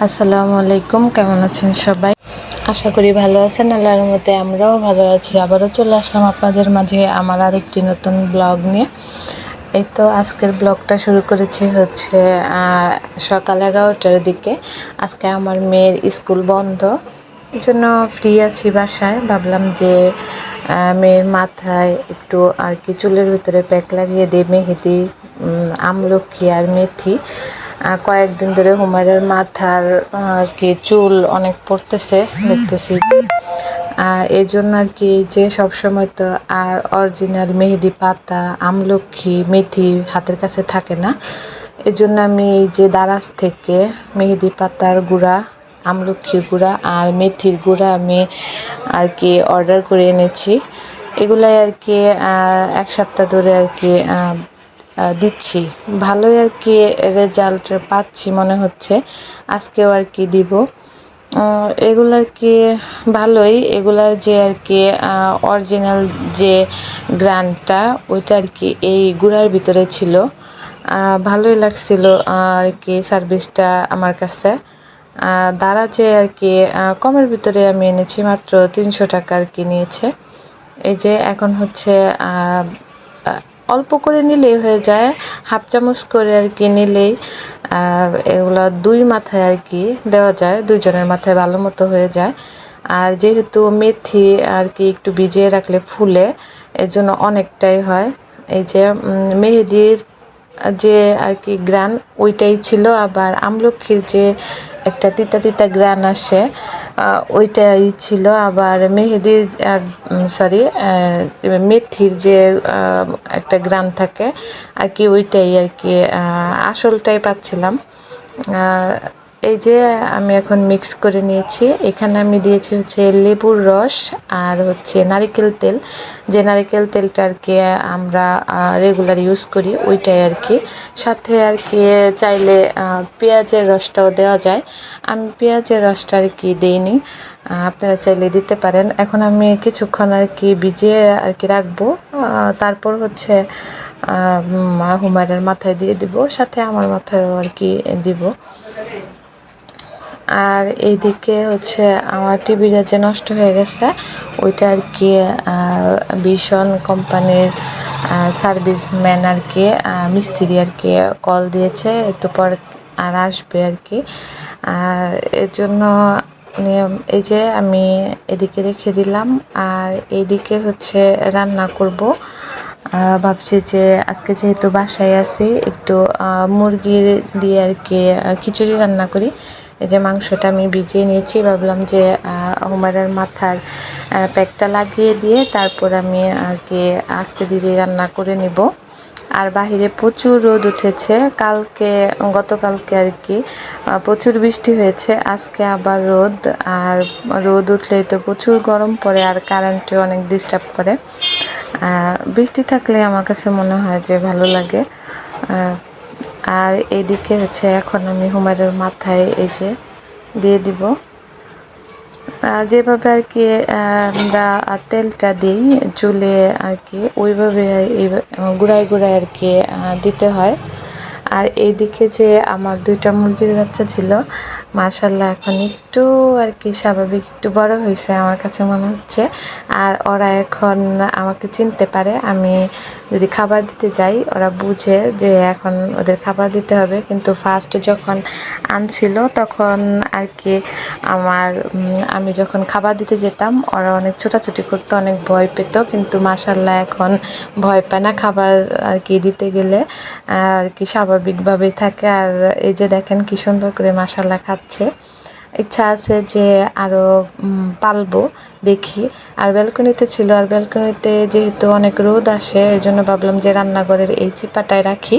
আসসালামু আলাইকুম, কেমন আছেন সবাই? আশা করি ভালো আছেন। আল্লাহর রহমতে আমরাও ভালো আছি। আবারও চলে আসলাম আপনাদের মাঝে আমার আরেকটি নতুন ব্লগ নিয়ে। এই তো আজকের ব্লগটা শুরু করেছি হচ্ছে সকাল 11টার দিকে। আজকে আমার মেয়ের স্কুল বন্ধ, এই জন্য ফ্রি আছি বাসায়। ভাবলাম যে মেয়ের মাথায় একটু আর কি চুলের ভিতরে প্যাক লাগিয়ে দিই, মেহেদি, আমলকি আর মেথি। কয়েকদিন ধরে হুমায়রার মাথার আর কি চুল অনেক পড়তেছে দেখতেছি। এই জন্য আর কি যে সবসময় তো আর অরিজিনাল মেহেদি পাতা, আমলকি, মেথি হাতের কাছে থাকে না। এই জন্য আমি এই যে দারাজ থেকে মেহেদি পাতার গুঁড়া, আমলকির গুঁড়া আর মেথির গুঁড়া আমি আর কি অর্ডার করে এনেছি। এগুলাই আর কি 1 সপ্তাহ ধরে আর কি দিচ্ছি। ভালোই আর কি রেজাল্ট পাচ্ছি মনে হচ্ছে। আজকেও আর কি দিব। এগুলো আর কি ভালোই। এগুলার যে আর কি অরিজিনাল যে গ্রানটা ওইটা আর কি এই গুঁড়ার ভিতরে ছিল। ভালোই লাগছিল আর কি সার্ভিসটা আমার কাছে। দারাজে আর কি কমের ভিতরে আমি এনেছি, মাত্র 300 টাকা আর কি নিয়েছে। এই যে এখন হচ্ছে অল্প করে নিলেই হয়ে যায়, হাফ চামচ করে আর কি নিলেই এগুলো 2 মাথায় আর কি দেওয়া যায়, 2 জনের মাথায় ভালো মতো হয়ে যায়। আর যেহেতু মেথি আর কি একটু ভিজিয়ে রাখলে ফুলে, এর জন্য অনেকটাই হয়। এই যে মেহেদির যে আর কি গ্রান ওইটাই ছিল, আবার আমলখির যে একটা তিতা তিতা গ্রান আসে ওইটাই ছিল, আবার মেহেদির আর সরি মেথির যে একটা গ্রান থাকে আর কি ওইটাই আর কি আসলটাই পাচ্ছিলাম। এই যে আমি এখন মিক্স করে নিয়েছি। এখানে আমি দিয়েছি হচ্ছে লেবুর রস আর হচ্ছে নারিকেল তেল, যে নারিকেল তেলটা আর কি আমরা রেগুলার ইউজ করি ওইটাই আর কি। সাথে আর কি চাইলে পেঁয়াজের রসটাও দেওয়া যায়। আমি পেঁয়াজের রসটা আর কি দিইনি, আপনারা চাইলে দিতে পারেন। এখন আমি কিছুক্ষণ আর কি ভিজিয়ে আর কি রাখবো, তারপর হচ্ছে হুমায়রার মাথায় দিয়ে দিব, সাথে আমার মাথায়ও আর কি দিব। আর এইদিকে হচ্ছে আমার টিভিটা যে নষ্ট হয়ে গেছে ওইটা আর কি ভীষণ কোম্পানির সার্ভিসম্যান আর কি মিস্ত্রি আর কি কল দিয়েছে, একটু পর আর আসবে আর কি। এর জন্য এই যে আমি এদিকে রেখে দিলাম, আর এইদিকে হচ্ছে রান্না করব। ভাবছি যে আজকে যেহেতু বাসায় আছি একটু মুরগি দিয়ে আর কি খিচুড়ি রান্না করি। এই যে মাংসটা আমি ভিজিয়ে নিয়েছি, ভাবলাম যে হুমায়রার মাথার প্যাকটা লাগিয়ে দিয়ে তারপর আমি আর কি আস্তে ধীরে রান্না করে নিব। আর বাহিরে প্রচুর রোদ উঠেছে, গতকালকে আর কি প্রচুর বৃষ্টি হয়েছে, আজকে আবার রোদ। আর রোদ উঠলেই তো প্রচুর গরম পড়ে, আর কারেন্টে অনেক ডিস্টার্ব করে। বৃষ্টি থাকলে আমার কাছে মনে হয় যে ভালো লাগে। আর এইদিকে হচ্ছে এখন আমি হুমায়রার মাথায় এই যে দিয়ে দিব। যেভাবে আর কি আমরা তেলটা দিই চুলে আর কি ওইভাবে গুঁড়ায় গুঁড়ায় আর কি দিতে হয়। আর এইদিকে যে আমার 2টা মুরগির বাচ্চা ছিল, মাশাল্লাহ এখন একটু আর কি স্বাভাবিক, একটু বড় হয়েছে আমার কাছে মনে হচ্ছে। আর ওরা এখন আমাকে চিনতে পারে, আমি যদি খাবার দিতে যাই ওরা বুঝে যে এখন ওদের খাবার দিতে হবে। কিন্তু ফার্স্ট যখন আনছিল তখন আর কি আমি যখন খাবার দিতে যেতাম ওরা অনেক ছোটাছুটি করতো, অনেক ভয় পেত। কিন্তু মাশাল্লাহ এখন ভয় পায় না, খাবার আর কি দিতে গেলে আর কি স্বাভাবিকভাবেই থাকে। আর এই যে দেখেন কি সুন্দর করে মাশাল্লাহ খাচ্ছে। ইচ্ছা আছে যে আরও পালবো, দেখি। আর ব্যালকনিতে ছিল, আর ব্যালকনিতে যেহেতু অনেক রোদ আসে এই জন্য ভাবলাম যে রান্নাঘরের এই চিপাটায় রাখি।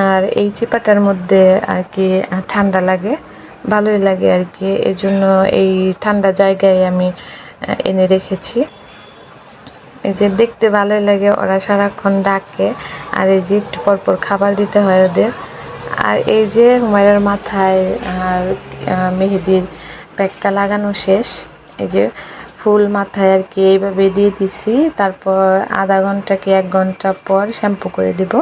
আর এই চিপাটার মধ্যে আর কি ঠান্ডা লাগে, ভালোই লাগে আর কি। এই জন্য এই ঠান্ডা জায়গায় আমি এনে রেখেছি। এই যে দেখতে ভালোই লাগে, ওরা সারাক্ষণ ডাকে। আর এই যে একটু পরপর খাবার দিতে হয় ওদের। আর এই যে হুমায়রার মাথায় আর মেহেদির প্যাকটা লাগানো শেষ। এই যে ফুল মাথায় আর কি এইভাবে দিয়ে দিছি, তারপর আধা ঘন্টা কি 1 ঘন্টা পর শ্যাম্পু করে দিব।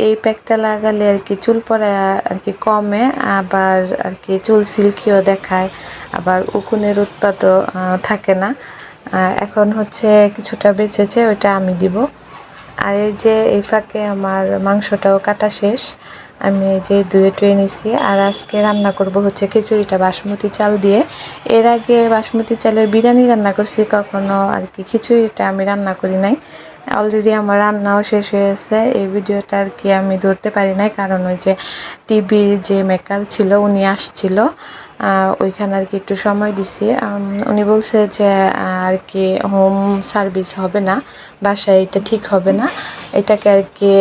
এই প্যাকটা লাগালে আর কি চুল পড়া আর কি কমে, আবার আর কি চুল সিল্কিও দেখায়, আবার উকুনের উৎপাতও থাকে না। এখন হচ্ছে কিছুটা বেঁচেছে, ওইটা আমি দিব। আর এই যে এই ফাঁকে আমার মাংসটাও কাটা শেষ, আমি এই যে ধুয়ে টুয়ে নিছি। আর আজকে রান্না করব হচ্ছে খিচুড়িটা বাসমতি চাল দিয়ে। এর আগে বাসমতি চালের বিরিয়ানি রান্না করছি, কখনো আর কি খিচুড়িটা আমি রান্না করি নাই। অলরেডি আমার রান্নাও শেষ হয়েছে। এই ভিডিওটা আর কি আমি ধরতে পারি নাই, কারণ ওই যে টিভি যে মেকার ছিল উনি আসছিল, ওইখানে আর কি একটু সময় দিছি। উনি বলছে যে আর কি হোম সার্ভিস হবে না, বাসায় এটা ঠিক হবে না, এটাকে আর কি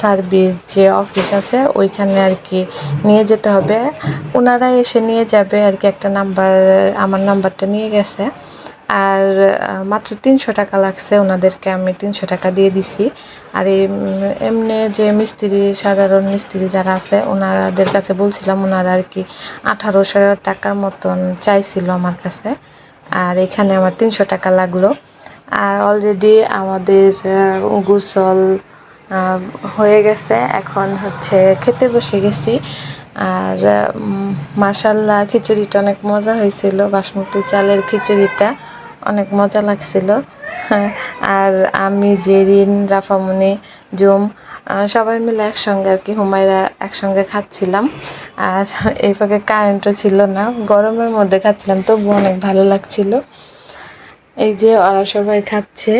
সার্ভিস যে অফিস আছে ওইখানে আর কি নিয়ে যেতে হবে। ওনারা এসে নিয়ে যাবে আর কি, একটা নাম্বার, আমার নাম্বারটা নিয়ে গেছে। আর মাত্র 300 টাকা লাগছে, ওনাদেরকে আমি 300 টাকা দিয়ে দিছি। আর এই এমনি যে মিস্ত্রি, সাধারণ মিস্ত্রি যারা আছে ওনাদের কাছে বলছিলাম, ওনারা আর কি 1800 টাকার মতন চাইছিল আমার কাছে, আর এখানে আমার 300 টাকা লাগলো। আর অলরেডি আমাদের গোসল হয়ে গেছে, এখন হচ্ছে খেতে বসে গেছি। আর মাশাল্লাহ খিচুড়িটা অনেক মজা হয়েছিল, বাসমতি চালের খিচুড়িটা অনেক মজা লাগছিল। আর আমি, জেরিন, রাফামনি, জুম সবাই মিলে একসঙ্গে আর কি হুমায়রা একসঙ্গে খাচ্ছিলাম। আর এই ফাঁকে কারেন্টও ছিল না, গরমের মধ্যে খাচ্ছিলাম, তবু অনেক ভালো লাগছিল। এই যে ওরা সবাই খাচ্ছে,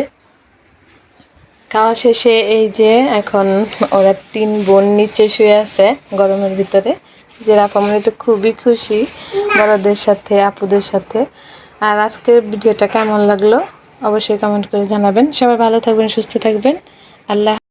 খাওয়া শেষে এই যে এখন ওরা 3 বোন নিচে শুয়ে আছে গরমের ভিতরে। যে রাফামনি তো খুবই খুশি বড়দের সাথে, আপুদের সাথে। আর আজকের ভিডিওটা কেমন লাগলো অবশ্যই কমেন্ট করে জানাবেন। সবাই ভালো থাকবেন, সুস্থ থাকবেন। আল্লাহ।